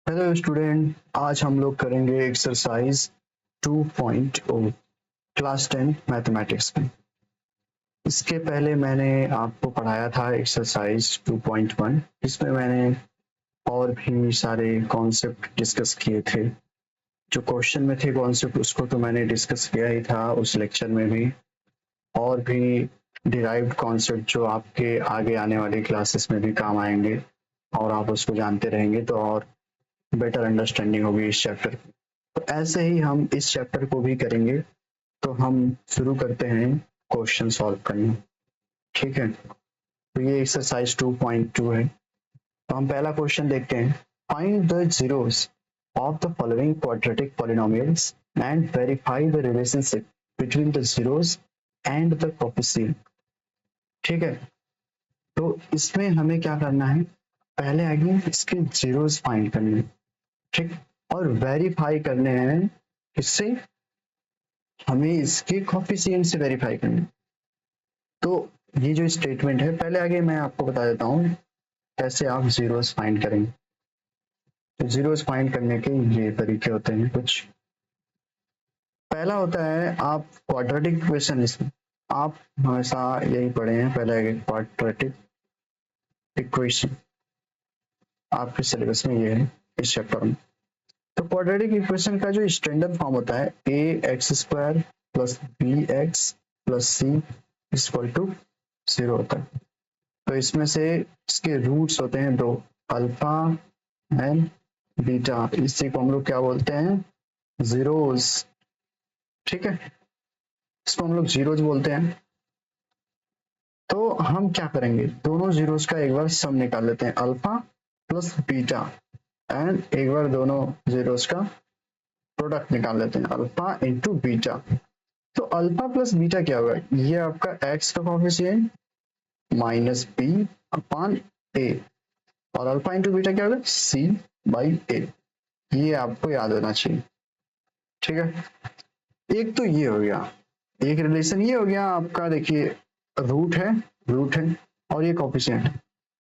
Hello student, आज हम लोग करेंगे एक्सरसाइज 2.0 क्लास 10 मैथमेटिक्स में। इसके पहले मैंने आपको पढ़ाया था एक्सरसाइज 2.1, इसमें मैंने और भी सारे कॉन्सेप्ट डिस्कस किए थे। जो क्वेश्चन में थे कॉन्सेप्ट उसको तो मैंने डिस्कस किया ही था उस लेक्चर में भी, और भी डिराइव्ड कॉन्सेप्ट जो आपके आगे आने वाली क्लासेस में भी काम आएंगे और आप उसको जानते रहेंगे तो और बेटर अंडरस्टैंडिंग होगी इस चैप्टर। तो ऐसे ही हम इस चैप्टर को भी करेंगे। तो हम शुरू करते हैं क्वेश्चन सॉल्व करना। ठीक है, तो ये एक्सरसाइज 2.2 है। तो हम पहला क्वेश्चन देखते हैं। Find the zeros of the following quadratic polynomials and verify the relationship between the zeros and the coefficient. ठीक है, तो इसमें हमें क्या करना है, पहले आगे इसके जीरोस फाइंड करने हैं। ठीक, और वेरीफाई करने हैं किससे, हमें इसके कोफिशिएंट से वेरीफाई करना है। तो ये जो स्टेटमेंट है, पहले आगे मैं आपको बता देता हूँ कैसे आप जीरोस फाइंड करेंगे। तो जीरोस फाइंड करने के ये तरीके होते हैं कुछ। पहला होता है आप क्वाड्रेटिक इक्वेशन, इसमें आप हमेशा यही पढ़े हैं, पहले आगे क्वाड्रेटिक इक्वेशन आपके सिलेबस में ये है इस चैप्टर में। तो क्वाड्रेटिक इक्वेशन का जो स्टैंडर्ड फॉर्म होता है A X square plus B X plus C equal to 0 होता है। तो इसमें से इसके रूट्स होते हैं दो, अल्फा एंड बीटा। इसी को हम लोग क्या बोलते हैं, जीरोस। ठीक है, इसको हम लोग जीरोस बोलते हैं। तो हम क्या करेंगे, दोनों जीरोस का एक बार सम निकाल लेते हैं, अल्फा प्लस बीटा, एंड एक बार दोनों जीरोस का प्रोडक्ट निकाल लेते हैं, अल्फा इंटू बीटा। तो अल्फा प्लस बीटा क्या होगा, ये आपका एक्स का कोफिशिएंट माइनस बी अपान ए, और अल्फा इंटू बीटा क्या होगा, सी बाई ए। ये आपको याद होना चाहिए। ठीक है, एक तो ये हो गया, एक रिलेशन ये हो गया आपका। देखिए रूट है और ये कोफिशिएंट।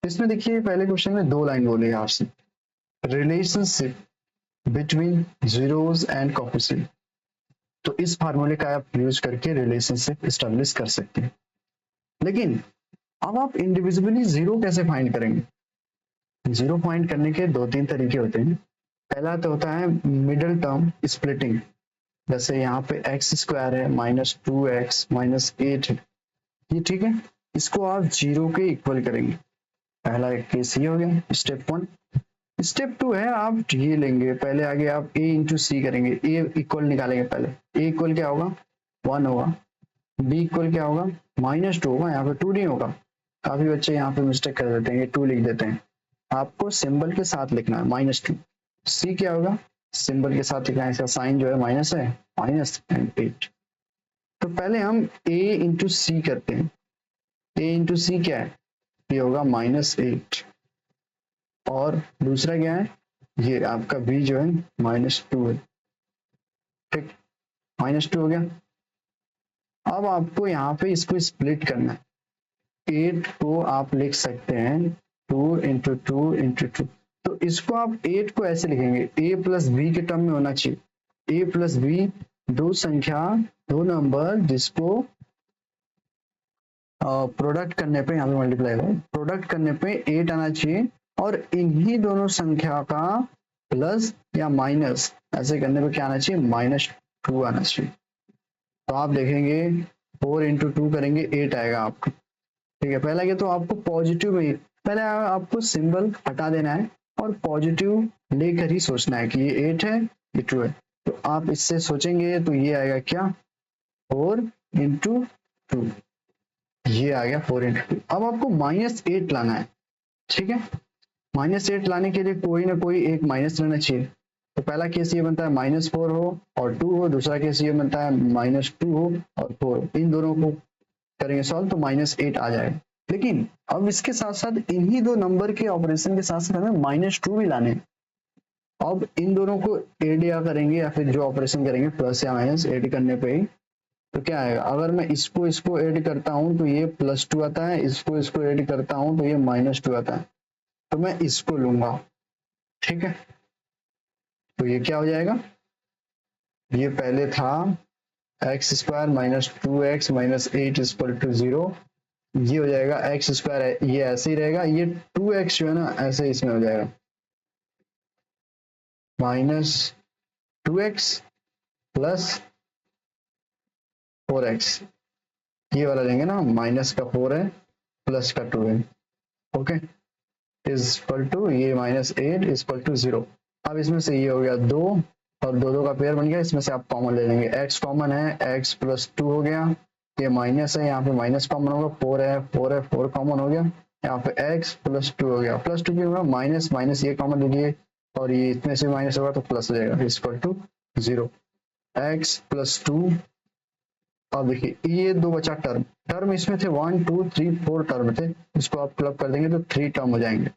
इसमें देखिए पहले क्वेश्चन में दो लाइन बोली है आपसे, relationship between zeros and coefficient. तो इस फार्मूले का आप यूज करके रिलेशनशिप एस्टेब्लिश कर सकते हैं। लेकिन अब आप इंडिविजुअली जीरो कैसे फाइंड करेंगे। जीरो फाइंड करने के दो तीन तरीके होते हैं। पहला तो होता है मिडिल टर्म स्प्लिटिंग। जैसे यहाँ पे एक्स स्क्वायर है माइनस 2x माइनस 8 है, ये ठीक है, इसको आप जीरो के इक्वल करेंगे। पहला एक केस ये हो गया, स्टेप 1। स्टेप 2 है, आप ये लेंगे, पहले आगे आप a इंटू सी करेंगे, a इक्वल निकालेंगे। पहले a इक्वल क्या होगा, 1 होगा। b इक्वल क्या होगा, -2 होगा। यहाँ पे 2 नहीं होगा, काफी बच्चे यहाँ पे मिस्टेक कर देते हैं, ये 2 लिख देते हैं। आपको सिंबल के साथ लिखना है -2। सी क्या होगा, सिंबल के साथ लिखना है, इसका साइन जो है माइनस है, माइनस एंड 8। तो पहले हम a इंटू सी करते हैं। a इंटू सी क्या है, ये होगा -8, और दूसरा क्या है, ये आपका b जो है -2 है। ठीक, -2 हो गया। अब आपको यहाँ पे इसको स्प्लिट करना है। 8 को आप लिख सकते हैं 2 इंटू 2 इंटू 2। तो इसको आप 8 को ऐसे लिखेंगे, a प्लस बी के टर्म में होना चाहिए। a प्लस बी दो संख्या, दो नंबर जिसको प्रोडक्ट करने पे, यहाँ पे मल्टीप्लाई हो, प्रोडक्ट करने पे 8 आना चाहिए, और इन्हीं दोनों संख्या का प्लस या माइनस ऐसे करने पे क्या आना चाहिए, -2 आना चाहिए। तो आप देखेंगे 4 इंटू 2 करेंगे 8 आएगा आपका। ठीक है, पहला क्या, तो आपको पॉजिटिव में पहले आपको सिंबल हटा देना है और पॉजिटिव लेकर ही सोचना है कि ये 8 है ये 2 है। तो आप इससे सोचेंगे तो ये आएगा क्या, 4 इंटू 2, ये आ गया 4 इंटू 2। अब आपको -8 लाना है। ठीक है, -8 लाने के लिए कोई ना कोई एक माइनस रहना चाहिए। तो पहला केस ये बनता है -4 हो और 2 हो, दूसरा केस ये बनता है -2 हो और 4 हो। इन दोनों को करेंगे सॉल्व तो -8 आ जाएगा। लेकिन अब इसके साथ साथ इन्हीं दो नंबर के ऑपरेशन के साथ साथ हमें -2 भी लाने हैं। अब इन दोनों को एड या करेंगे, या फिर जो ऑपरेशन करेंगे प्लस या माइनस एड करने पे ही, तो क्या आएगा, अगर मैं इसको ऐड करता हूं तो ये +2 आता है, इसको ऐड करता हूं तो ये -2 आता है। तो मैं इसको लूंगा। ठीक है, तो ये क्या हो जाएगा, ये पहले था X square minus 2x minus 8 equal to 0, ये हो जाएगा एक्स स्क्वायर, ये ऐसे ही रहेगा, ये 2x जो है ना ऐसे इसमें हो जाएगा माइनस 2x प्लस 4x, ये वाला लेंगे ना, माइनस का 4 है प्लस का 2 है, ओके, इज इक्वल टू ये माइनस 8 इज इक्वल टू 0। अब इसमें से ये हो गया 2 और 2 का पेयर बन गया, इसमें से आप कॉमन ले लेंगे, x कॉमन है, x प्लस 2 हो गया, ये माइनस है, यहाँ पे माइनस कॉमन होगा, 4 है 4 है 4 कॉमन हो गया, यहाँ पे x प्लस 2 हो गया, प्लस 2 क्यों होगा, माइनस माइनस ये कॉमन लीजिए और ये इतने से माइनस होगा तो प्लस हो जाएगा, इक्वल टू 0, x प्लस 2। अब देखिए ये दो बचा टर्म, टर्म इसमें थे 1 2 3 4 टर्म थे, इसको आप क्लब कर देंगे तो 3 टर्म हो जाएंगे,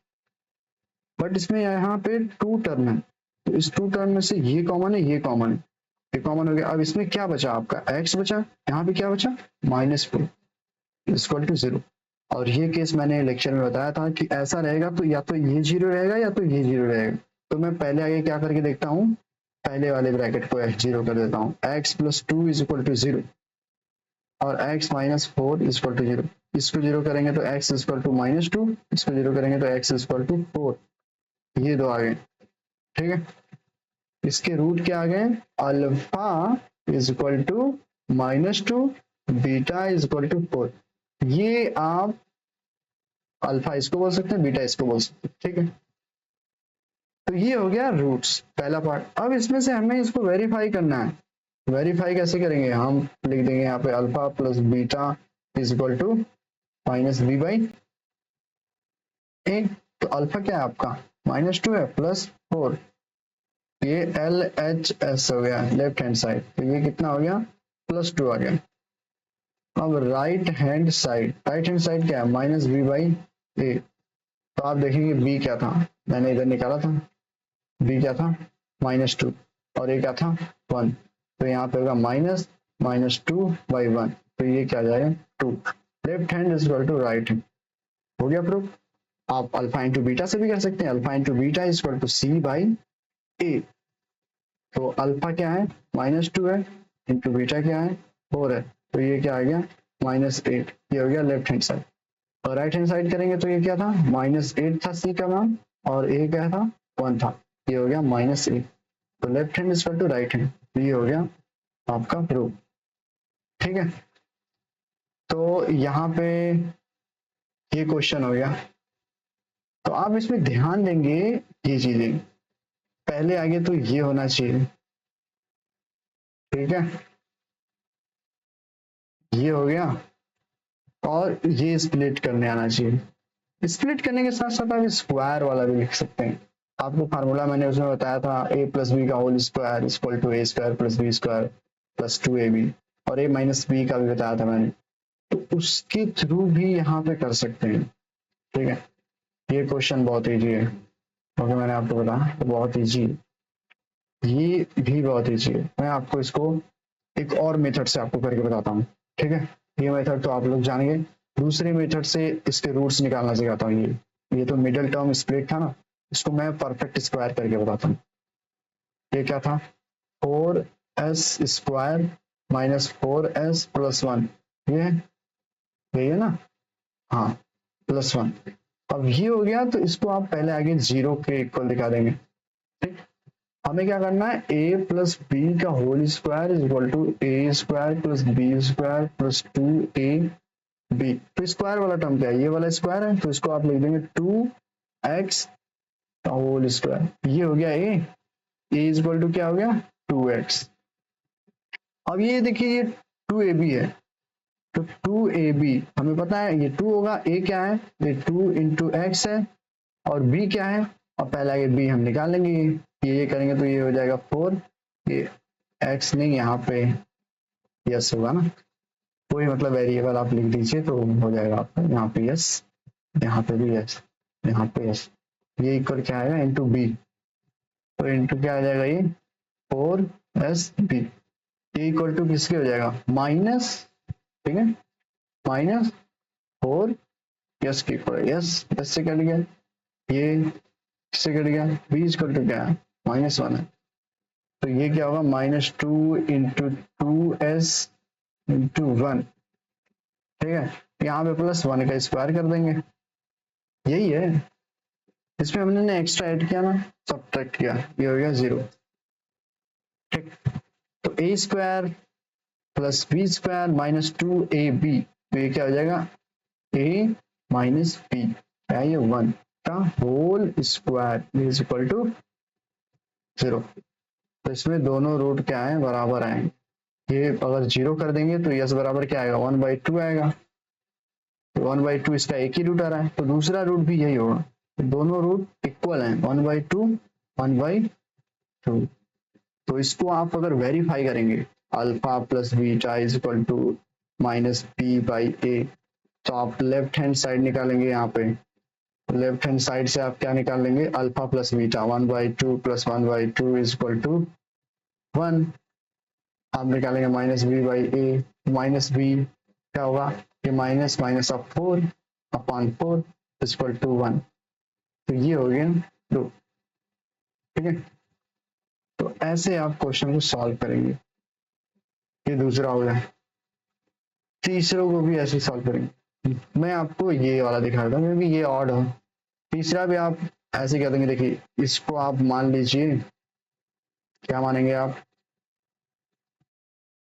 बट इसमें यहाँ पे 2 टर्म है, तो इस 2 टर्म में से ये कॉमन है, ये कॉमन है, ये कॉमन हो गया। अब इसमें क्या बचा आपका, x बचा, यहाँ पे क्या बचा माइनस 4 इक्वल टू 0। और ये केस मैंने लेक्चर में बताया था कि ऐसा रहेगा तो या तो ये 0 रहेगा या तो ये 0 रहेगा, तो मैं पहले आगे क्या करके देखता हूँ, पहले वाले ब्रैकेट को x0 कर देता हूँ, x plus 2 is equal to 0 और x minus 4 is equal to 0, इसको 0 करेंगे तो x is equal to minus 2, इसको 0 करेंगे तो x इज इक्वल टू 4, ये दो आ गए, ठीक है। इसके रूट क्या आ गए, alpha is equal to minus 2, beta is equal to 4, ये आप अल्फा इसको बोल सकते हैं, बीटा इसको बोल सकते हैं, ठीक है। तो ये हो गया रूट्स पहला पार्ट। अब इसमें से हमें इसको वेरीफाई करना है, वेरीफाई कैसे करेंगे, हम लिख देंगे यहाँ पे alpha plus beta is equal to minus B by A, तो अल्फा क्या है आपका माइनस 2 है प्लस 4, ये एल एच एस हो गया लेफ्ट हैंड साइड, तो ये कितना हो गया प्लस 2 आ गया। अब राइट हैंड साइड क्या है माइनस बी बाई ए, तो आप देखेंगे बी क्या था, मैंने इधर निकाला था, बी क्या था माइनस 2 और ए क्या था 1, तो यहाँ पे होगा माइनस माइनस 2 बाई 1, तो ये क्या आ जाएगा 2, left hand is equal to right hand, हो गया प्रूफ। आप अल्फा इंटू बीटा से भी कर सकते हैं, alpha into beta is equal to C by A, तो अल्फा क्या है माइनस 2 है इंटू बीटा क्या है 4 है, तो ये क्या आ गया माइनस 8, ये हो गया लेफ्ट हैंड साइड। और राइट हैंड साइड करेंगे तो ये क्या था माइनस 8 था सी का मान और ए क्या था 1 था, ये हो गया माइनस 8, तो left hand equal to right hand, ये हो गया आपका प्रूफ, ठीक है। तो यहाँ पे ये क्वेश्चन हो गया, तो आप इसमें ध्यान देंगे ये चीजें, पहले आगे तो ये होना चाहिए, ठीक है, ये हो गया, और ये स्प्लिट करने आना चाहिए, स्प्लिट करने के साथ साथ आप स्क्वायर वाला भी लिख सकते हैं, आपको फार्मूला मैंने उसमें बताया था a प्लस बी का whole square equal to A square plus B square plus 2ab, और a माइनस बी का भी बताया था मैंने, तो उसके थ्रू भी यहाँ पे कर सकते हैं, ठीक है। ये क्वेश्चन बहुत इजी है, क्योंकि मैंने आपको बताया तो बहुत इजी है, ये भी बहुत इजी है, मैं आपको इसको एक और मेथड से आपको करके बताता हूँ, ठीक है। ये मेथड तो आप लोग जानेंगे, दूसरे मेथड से इसके रूट्स निकालना सिखाता हूँ, ये तो मिडिल टर्म स्प्लिट था ना, इसको मैं परफेक्ट स्क्वायर करके बताता हूँ। ये क्या था 4s square minus 4s plus 1, ये है ना, हाँ प्लस 1, अब ये हो गया, तो इसको आप पहले आगे 0 के इक्वल दिखा देंगे, ठीक। हमें क्या करना है a प्लस बी का whole square is equal to A square plus B square plus 2ab, तो स्क्वायर वाला टर्म क्या है, ये वाला स्क्वायर है, तो इसको आप लिख देंगे 2x का होल स्क्वायर, ये हो गया a इज इक्वल टू क्या हो गया 2x। अब ये देखिए ये 2ab है, तो 2ab हमें पता है ये 2 होगा, a क्या है ये 2 इंटू एक्स है और b क्या है, और पहला ये b हम निकाल लेंगे, ये करेंगे तो ये हो जाएगा 4, ये x नहीं यहाँ पे यस होगा ना, कोई मतलब वेरिएबल आप लिख दीजिए तो हो जाएगा आपका, यहाँ पे यस, यहाँ पे भी यस, यहाँ पे यस, ये इक्वल क्या आएगा इंटू बी, तो इंटू क्या आ जाएगा ये 4sb, ये इक्वल टू किसके हो जाएगा माइनस, ठीक है, माइनस 4 यस के इक्वल, यस यस से कट गया, ये किससे कट गया b इक्वल टू क्या है -1 है, तो ये क्या होगा, -2 इंटू 2s इंटू 1। ठीक है, यहाँ पे +1 का स्क्वायर कर देंगे, यही है। इसमें हमने एक्स्ट्रा ऐड किया ना, सब्ट्रैक्ट किया, ये हो गया 0। ठीक, तो a² प्लस b² -2ab, तो ये क्या हो जाएगा, a माइनस बी, क्या ये 1 का whole square is equal to 0। तो इसमें दोनों रूट क्या है, बराबर आएंगे। ये अगर 0 कर देंगे तो यस बराबर क्या आएगा, 1/2 आएगा। तो 1/2 इसका एक ही रूट आ रहा है, तो दूसरा रूट भी यही होगा। तो दोनों रूट इक्वल हैं, 1/2 1/2। तो इसको आप अगर वेरीफाई करेंगे, alpha plus beta is equal to -b/a, तो आप लेफ्ट हैंड साइड निकालेंगे। यहाँ पे लेफ्ट हैंड साइड से आप क्या निकाल लेंगे, alpha plus beta, 1/2 plus 1/2 is equal to 1। आप निकालेंगे -b/a, माइनस बी क्या होगा, ये minus minus of 4/4 is equal to 1। तो ये हो गया 2। ठीक है, तो ऐसे आप क्वेश्चन को सॉल्व करेंगे। ये दूसरा हो गया। तीसरों को भी ऐसे सॉल्व करेंगे। मैं आपको ये वाला दिखा रहा था, क्योंकि ये ऑड हो। तीसरा भी आप ऐसे कह देंगे, देखिए इसको आप मान लीजिए, क्या मानेंगे आप,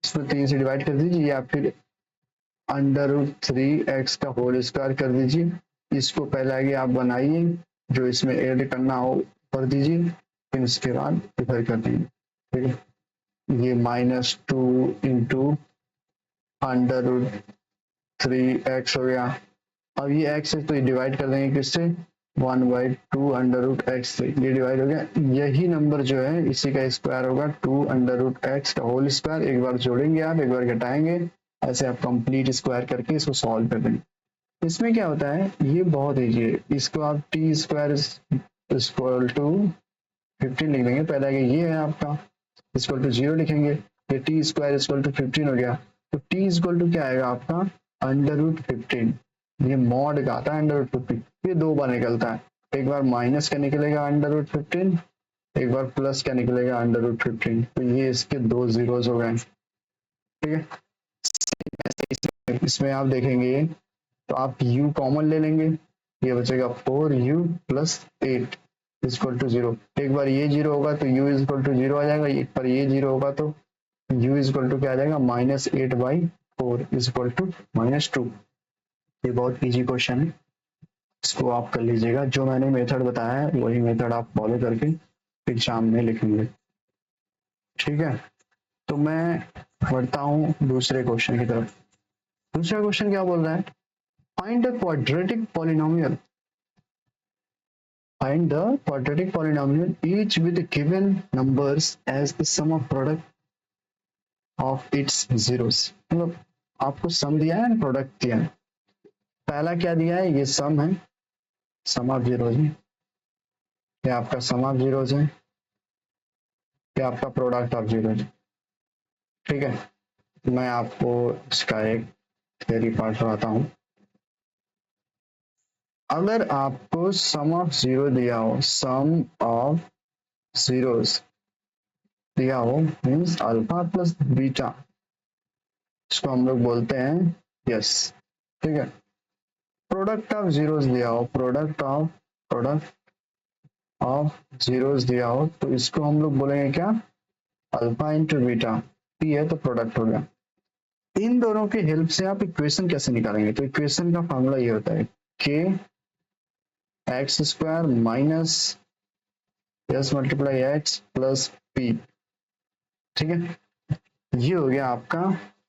इसको 3 से डिवाइड कर दीजिए, या फिर √3x का होल स्क्वायर कर दीजिए। इसको पहले आगे आप बनाइए, जो इसमें ऐड करना हो कर दीजिए, फिर इसके बाद इधर कर दीजिए। ठीक है, ये -2 इंटू √3x हो गया। अब ये x है तो ये डिवाइड कर देंगे किससे, 1/2 √x3, ये डिवाइड हो गया। यही नंबर जो है इसी का स्क्वायर होगा, 2 √x का होल स्क्वायर। एक बार जोड़ेंगे आप, एक बार घटाएंगे, ऐसे आप कंप्लीट स्क्वायर करके इसको सॉल्व कर देंगे। इसमें क्या होता है, ये बहुत ईजी है। इसको आप t² इक्वल टू 15 लिख देंगे, पहले आगे ये है आपका, इक्वल टू 0 लिखेंगे, ये t² इक्वल टू 15 हो गया। तो t इक्वल टू क्या आएगा आपका, √15। ये मॉड का आता है √15, ये 2 बार निकलता है, एक बार माइनस का निकलेगा √15, एक बार प्लस का निकलेगा √15। तो ये इसके 2 जीरोस हो गए। ठीक है, इसमें आप देखेंगे तो आप u कॉमन ले लेंगे, ये बचेगा 4u प्लस 8 इक्वल टू 0। एक बार ये 0 होगा तो u इक्वल टू 0 आ जाएगा, एक बार ये 0 होगा तो u इक्वल टू क्या आ जाएगा, -8/4 इक्वल टू -2। ये बहुत इजी क्वेश्चन है, इसको आप कर लीजिएगा। जो मैंने मेथड बताया है वही मेथड आप फॉलो करके एग्जाम में लिखेंगे। ठीक है, तो मैं बढ़ता हूँ दूसरे क्वेश्चन की तरफ। दूसरा क्वेश्चन क्या बोल रहा है, find the quadratic polynomial, find the quadratic polynomial each with given numbers as the sum of product of its zeros। मतलब आपको सम दिया है, प्रोडक्ट दिया है। पहला क्या दिया है, ये सम है, सम ऑफ जीरोस है, ये आपका सम ऑफ जीरोस है, ये आपका प्रोडक्ट ऑफ जीरोस। ठीक है, मैं आपको इसका एक थ्योरी पार्ट पढ़ाता हूँ। अगर आपको सम ऑफ जीरो दिया हो, सम ऑफ जीरोस दिया हो, मीन्स अल्फा प्लस बीटा, इसको हम लोग बोलते हैं यस। ठीक है, प्रोडक्ट ऑफ जीरोस दिया हो, प्रोडक्ट ऑफ जीरोस दिया हो, तो इसको हम लोग बोलेंगे क्या, अल्फा इंटू बीटा। पी है तो प्रोडक्ट हो गया। इन दोनों की हेल्प से आप इक्वेशन कैसे निकालेंगे, तो इक्वेशन का फॉर्मूला ये होता है, के x square minus S multiply x plus P. ठीक है, ये हो गया आपका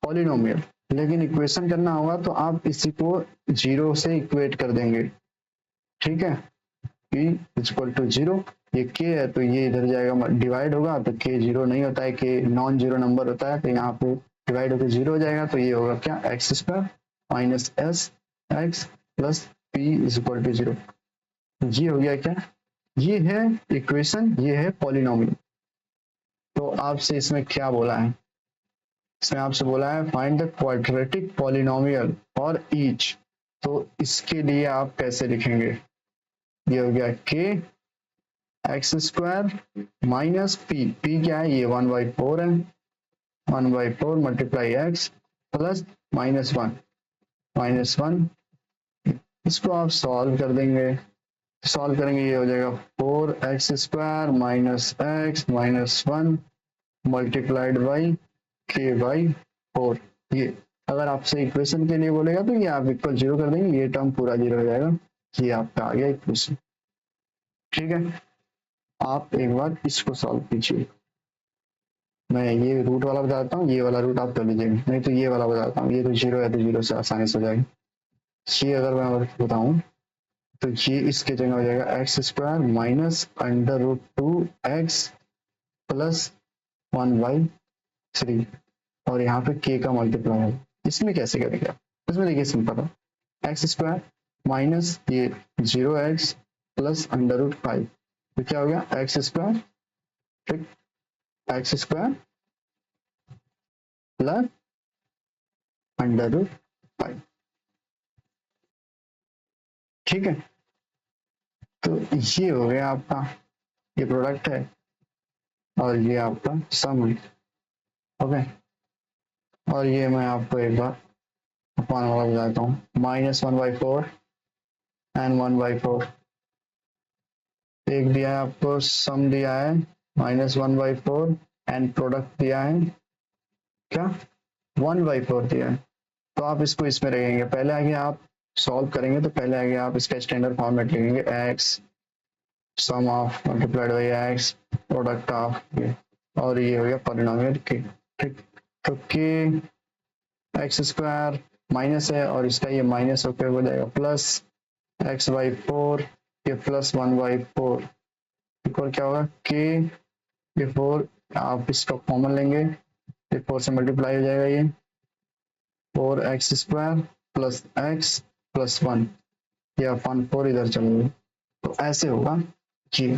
पॉलिनोमियल। लेकिन इक्वेशन करना होगा तो आप इसी को 0 से इक्वेट कर देंगे। ठीक है, p इक्वल टू 0, ये k है तो ये इधर जाएगा, डिवाइड होगा तो k 0 नहीं होता है, k नॉन जीरो नंबर होता है, तो यहाँ पे डिवाइड होकर 0 हो जाएगा। तो ये होगा क्या, X square minus S X plus P equal to 0। ये हो गया क्या, ये है इक्वेशन, ये है पॉलिनोमियल। तो आपसे इसमें क्या बोला है, इसमें आपसे बोला है find the quadratic polynomial for each. तो इसके लिए आप कैसे लिखेंगे, ये हो गया k x square minus P, P क्या है, ये 1/4 है, 1/4 मल्टीप्लाई एक्स प्लस -1, इसको आप सॉल्व कर देंगे, सॉल्व करेंगे ये हो जाएगा 4x² minus x minus 1 multiplied by के बाई 4। ये अगर आपसे इक्वेशन के लिए बोलेगा तो ये आप इक्वल 0 कर देंगे, ये टर्म पूरा 0 हो जाएगा, ये आपका आ गया इक्वेशन। ठीक है, आप एक बार इसको सॉल्व कीजिए। मैं ये रूट वाला बताता हूँ, ये वाला रूट आप कर लीजिएगा, नहीं तो ये वाला बताता हूँ, ये तो 0 है तो 0 से आसानी से हो जाएगा। ये अगर मैं बताऊँ तो ये इसके जगह हो जाएगा x² माइनस √2x प्लस 1/3 और यहाँ पे k का मल्टीप्लाई है। इसमें कैसे करेंगे आप, इसमें देखिए सिंपल है, x² माइनस ये 0x प्लस √5, तो क्या हो गया x², ठीक, x² प्लस √5। ठीक है, तो ये हो गया आपका, ये प्रोडक्ट है और ये आपका सम है। ओके, और ये मैं आपको एक बार अपॉन वाला बताता हूँ, -1/4 एंड 1/4, एक दिया है आपको, सम दिया है -1/4 एंड प्रोडक्ट दिया है क्या 1/4 दिया है। तो आप इसको इसमें रखेंगे, पहले आगे आप सॉल्व करेंगे तो पहले आगे आप इसका स्टैंडर्ड फॉर्मेट लिखेंगे, x sum of multiplied by x product of ये, और ये हो गया पॉलिनोमियल के। ठीक, तो के x² माइनस है और इसका ये माइनस होकर हो जाएगा प्लस x/4, ये प्लस 1/4 इक्वल क्या होगा के, ये 4 आप इसका कॉमन लेंगे, ये 4 से मल्टीप्लाई हो जाएगा, ये 4x² प्लस x प्लस 1, ये अपन 4 इधर चलेंगे, तो ऐसे होगा जी।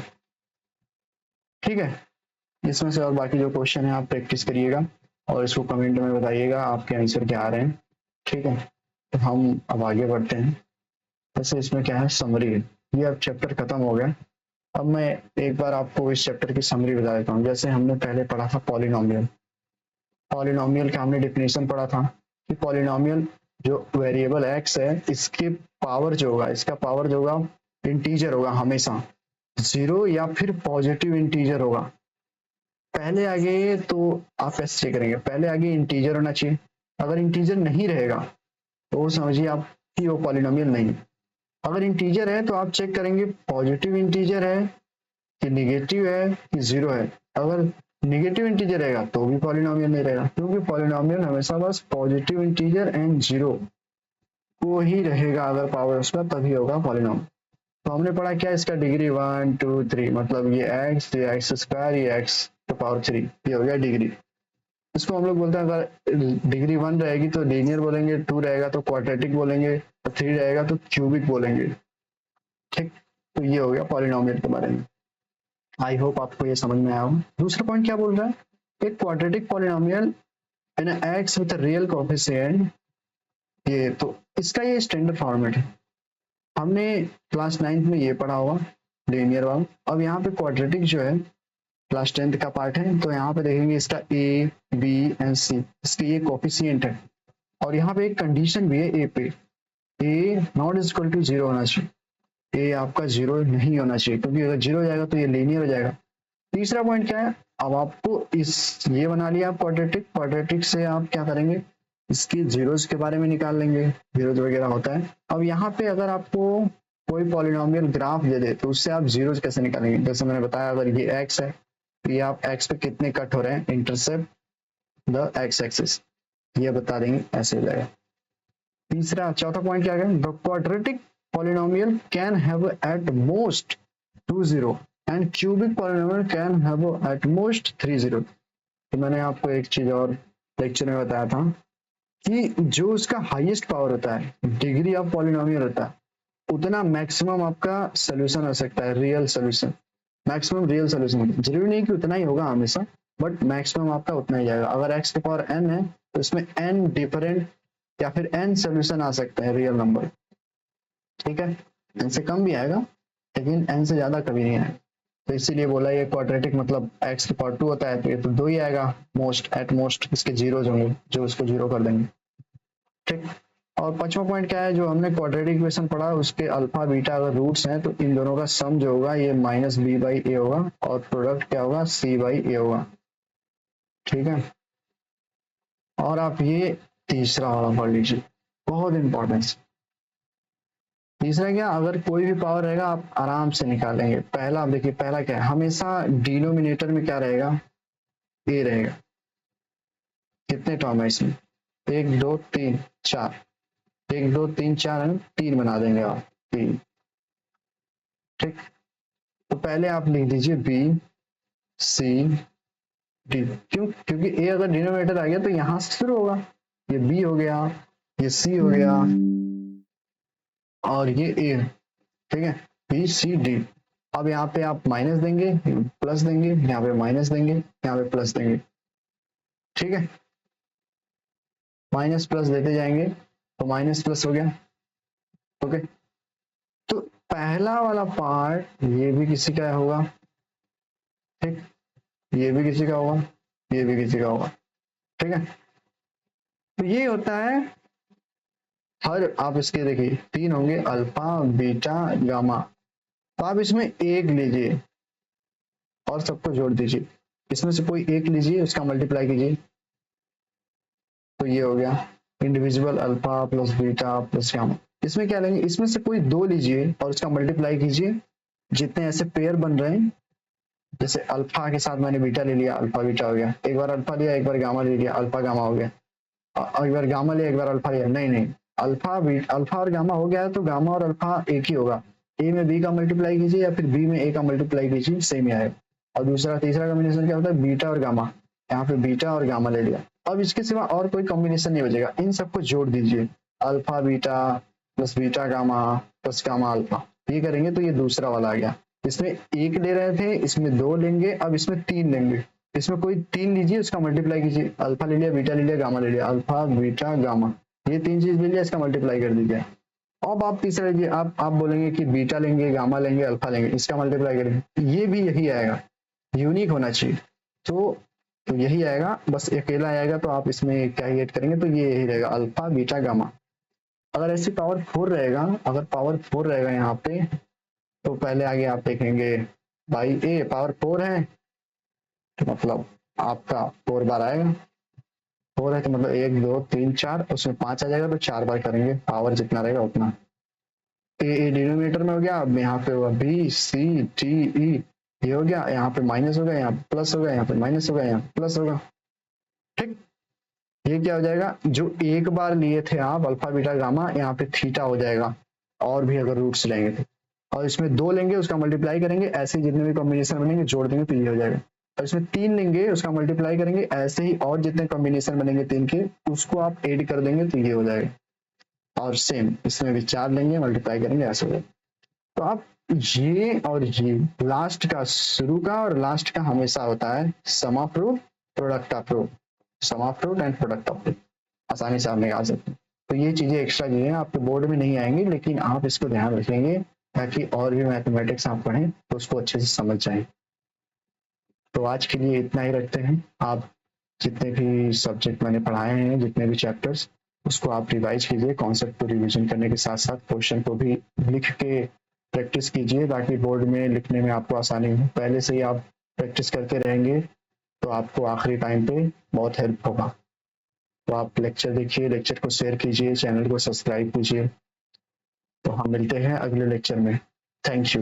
ठीक है, इसमें से और बाकी जो क्वेश्चन है आप प्रैक्टिस करिएगा और इसको कमेंट में बताइएगा आपके आंसर क्या आ रहे हैं। ठीक है, तो हम अब आगे बढ़ते हैं। वैसे इसमें क्या है, समरी है, ये अब चैप्टर खत्म हो गया। अब मैं एक बार आपको इस चैप्टर की समरी बता देता हूँ। जैसे हमने पहले पढ़ा था पॉलिनोमियल, पॉलिनोमियल का हमने डिफिनेशन पढ़ा था कि पॉलिनोमियल जो वेरिएबल x है, इसके पावर जो होगा, इसका पावर जो होगा इंटीजर होगा, हमेशा 0 या फिर पॉजिटिव इंटीजर होगा। पहले आगे तो आप ऐसे चेक करेंगे, पहले आगे इंटीजर होना चाहिए, अगर इंटीजर नहीं रहेगा तो समझिए आप कि वो पॉलिनोमियल नहीं है। अगर इंटीजर है तो आप चेक करेंगे पॉजिटिव इंटीजर है कि निगेटिव है कि 0 है। अगर निगेटिव इंटीजर रहेगा तो भी पॉलिनोमियल नहीं रहेगा, क्योंकि पॉलिनोमियल हमेशा बस पॉजिटिव इंटीजर एंड 0 को ही रहेगा, अगर पावर उसका तभी होगा पॉलिनोमियल। तो हमने पढ़ा क्या, इसका डिग्री 1 2 3, मतलब ये x, ये x², ये x to पावर 3, ये हो गया डिग्री। इसको हम लोग बोलते हैं, अगर डिग्री 1 रहेगी तो लीनियर बोलेंगे, 2 रहेगा तो क्वाड्रेटिक बोलेंगे, और 3 रहेगा तो क्यूबिक बोलेंगे। ठीक, तो ये हो गया पॉलिनोमियल के बारे में। आई होप आपको ये समझ में आया हो। दूसरा पॉइंट क्या बोल रहा है, एक quadratic polynomial in x with real coefficient, ये तो इसका ये स्टैंडर्ड फॉर्मेट है, हमने क्लास 9th में ये पढ़ा होगा लीनियर वाला। अब यहाँ पे क्वाड्रेटिक जो है क्लास 10th का पार्ट है, तो यहाँ पे देखेंगे इसका ए बी एंड सी, इसके ये कोएफिशिएंट है, और यहाँ पे एक कंडीशन भी है ए पे, ए नॉट इक्वल टू 0 होना चाहिए, ए आपका 0 नहीं होना चाहिए, क्योंकि अगर 0 हो जाएगा तो ये लीनियर हो जाएगा। तीसरा पॉइंट क्या है, अब आपको इस ये बना लिया आप क्वाड्रेटिक, क्वाड्रेटिक से आप क्या करेंगे, इसकी जीरोस के बारे में निकाल लेंगे, जीरोस वगैरह होता है। अब यहाँ पे अगर आपको कोई पॉलिनोमियल ग्राफ दे दे तो उससे आप जीरोस कैसे निकालेंगे, जैसे मैंने बताया, अगर ये x है तो ये आप x पे कितने कट हो रहे हैं, इंटरसेप्ट द x एक्सिस, ये बता देंगे, ऐसे हो जाएगा। तीसरा चौथा पॉइंट क्या है, the quadratic polynomial can have at most 2 0 and cubic polynomial can have at most 3 0। तो मैंने आपको एक चीज और लेक्चर में बताया था कि जो उसका हाईएस्ट पावर होता है, डिग्री ऑफ पॉलिनोमियल होता है, उतना मैक्सिमम आपका सोल्यूशन हो सकता है, real solution, maximum real solution. जरूरी नहीं कि उतना ही होगा हमेशा, बट मैक्सिमम आपका उतना ही जाएगा। अगर x की पावर n है तो इसमें n डिफरेंट या फिर n सोल्यूशन आ सकता है रियल नंबर। ठीक है, n से कम भी आएगा लेकिन n से ज्यादा कभी नहीं आएगा। तो इसीलिए बोला ये क्वाड्रेटिक मतलब x की पावर 2 होता है, तो ये तो 2 ही आएगा, मोस्ट एट मोस्ट इसके जीरोज होंगे जो उसको जीरो कर देंगे। ठीक। और पांचवा पॉइंट क्या है, जो हमने क्वाड्रेटिक इक्वेशन पढ़ा उसके अल्फा बीटा अगर रूट्स हैं तो इन दोनों का सम जो होगा ये माइनस बी बाई ए होगा और प्रोडक्ट क्या होगा सी बाई ए होगा। ठीक है। और आप ये तीसरा वाला पढ़ लीजिए, बहुत इंपॉर्टेंस। तीसरा क्या, अगर कोई भी पावर रहेगा आप आराम से निकालेंगे। पहला आप देखिए, पहला क्या है, हमेशा डिनोमिनेटर में क्या रहेगा, ए रहेगा। कितने टर्म है इसमें, 1 2 3 4, 1 2 3 4 है, 3 बना देंगे आप, 3। ठीक। तो पहले आप लिख दीजिए बी सी डी। क्यों, क्योंकि ए अगर डिनोमिनेटर आ गया तो यहां से शुरू होगा, ये बी हो गया, ये सी हो गया और ये ए। ठीक है, बी सी डी। अब यहाँ पे आप माइनस देंगे, प्लस देंगे, यहाँ पे माइनस देंगे, यहाँ पे प्लस देंगे। ठीक है, माइनस प्लस देते जाएंगे तो माइनस प्लस हो गया। ओके, तो पहला वाला पार्ट ये भी किसी का होगा, ठीक, ये भी किसी का होगा, ये भी किसी का होगा। ठीक है, तो ये होता है हर, आप इसके देखिए 3 होंगे, अल्फा बीटा गामा। तो आप इसमें एक लीजिए और सबको जोड़ दीजिए, इसमें से कोई एक लीजिए उसका मल्टीप्लाई कीजिए, तो ये हो गया individual alpha plus beta plus gamma. इसमें क्या लेंगे, इसमें से कोई दो लीजिए और उसका मल्टीप्लाई कीजिए, जितने ऐसे पेयर बन रहे हैं, जैसे अल्फा के साथ मैंने बीटा ले लिया, अल्फा बीटा हो गया, एक बार अल्फा लिया एक बार गामा ले लिया, अल्फा गामा हो गया, एक बार गामा लिया एक बार अल्फा लिया, नहीं नहीं, अल्फा और गामा हो गया है तो गामा और अल्फा एक ही होगा। ए में बी का मल्टीप्लाई कीजिए या फिर बी में ए का मल्टीप्लाई कीजिए, सेम ही आएगा। और दूसरा तीसरा कॉम्बिनेशन क्या होता है, बीटा और गामा, यहाँ पे बीटा और गामा ले लिया। अब इसके सिवा और कोई कॉम्बिनेशन नहीं बचेगा, इन सबको जोड़ दीजिए, alpha beta plus beta gamma plus gamma alpha, ये करेंगे तो ये दूसरा वाला आ गया। इसमें एक ले रहे थे, इसमें दो लेंगे, अब इसमें 3 लेंगे, इसमें कोई 3 लीजिए उसका मल्टीप्लाई कीजिए, अल्फा ले लिया बीटा ले लिया गामा ले लिया, अल्फा बीटा गामा, ये 3 चीज ले लिया, इसका मल्टीप्लाई कर दीजिए। अब आप तीसरा लीजिए, आप बोलेंगे कि बीटा लेंगे गामा लेंगे अल्फा लेंगे, इसका मल्टीप्लाई करेंगे, ये भी यही आएगा, यूनिक होना चाहिए। तो यही आएगा, बस अकेला आएगा तो आप इसमें क्या ऐड करेंगे, तो ये यही रहेगा अल्फा बीटा गामा। अगर ऐसी पावर 4 रहेगा, अगर पावर 4 रहेगा यहाँ पे, तो पहले आगे आप देखेंगे भाई ए पावर 4 है तो मतलब आपका 4 बार आएगा, 4 है तो मतलब 1 2 3 4, उसमें 5 आ जाएगा तो 4 बार करेंगे, पावर जितना रहेगा उतना। ए डिनोमिनेटर में हो गया, अब यहाँ पे होगा बी सी टी ई, ये हो गया, यहाँ पे माइनस होगा, यहाँ पे प्लस होगा, यहाँ पे माइनस होगा, यहाँ पे प्लस होगा। ठीक, ये क्या हो जाएगा, जो एक बार लिए थे आप अल्फा बीटा गामा, यहाँ पे थीटा हो जाएगा, और भी अगर रूट्स लेंगे तो, और इसमें 2 लेंगे उसका मल्टीप्लाई करेंगे, ऐसे जितने भी कॉम्बिनेशन बनेंगे जोड़ देंगे तो ये हो जाएगा। और इसमें 3 लेंगे उसका मल्टीप्लाई करेंगे, ऐसे ही और जितने कॉम्बिनेशन बनेंगे 3 के उसको आप ऐड कर देंगे तो ये हो जाएगा। और सेम इसमें भी 4 लेंगे मल्टीप्लाई करेंगे, ऐसे हो जाएगा। तो आप ये और ये लास्ट का, शुरू का और लास्ट का हमेशा होता है sum of root product of root, sum of root and product of root, आसानी से आप निकाल सकते हैं। तो ये चीजें एक्स्ट्रा चीजें आपके बोर्ड में नहीं आएंगी, लेकिन आप इसको ध्यान रखेंगे ताकि और भी मैथमेटिक्स आप पढ़ें तो उसको अच्छे से समझ जाएं। तो आज के लिए इतना ही रखते हैं। आप जितने भी सब्जेक्ट मैंने पढ़ाए हैं, जितने भी चैप्टर्स, उसको आप रिवाइज कीजिए, कॉन्सेप्ट को रिवीजन करने के साथ साथ क्वेश्चन को भी लिख के प्रैक्टिस कीजिए, ताकि बोर्ड में लिखने में आपको आसानी हो। पहले से ही आप प्रैक्टिस करते रहेंगे तो आपको आखिरी टाइम पे बहुत हेल्प होगा। तो आप लेक्चर देखिए, लेक्चर को शेयर कीजिए, चैनल को सब्सक्राइब कीजिए। तो हम मिलते हैं अगले लेक्चर में। Thank you.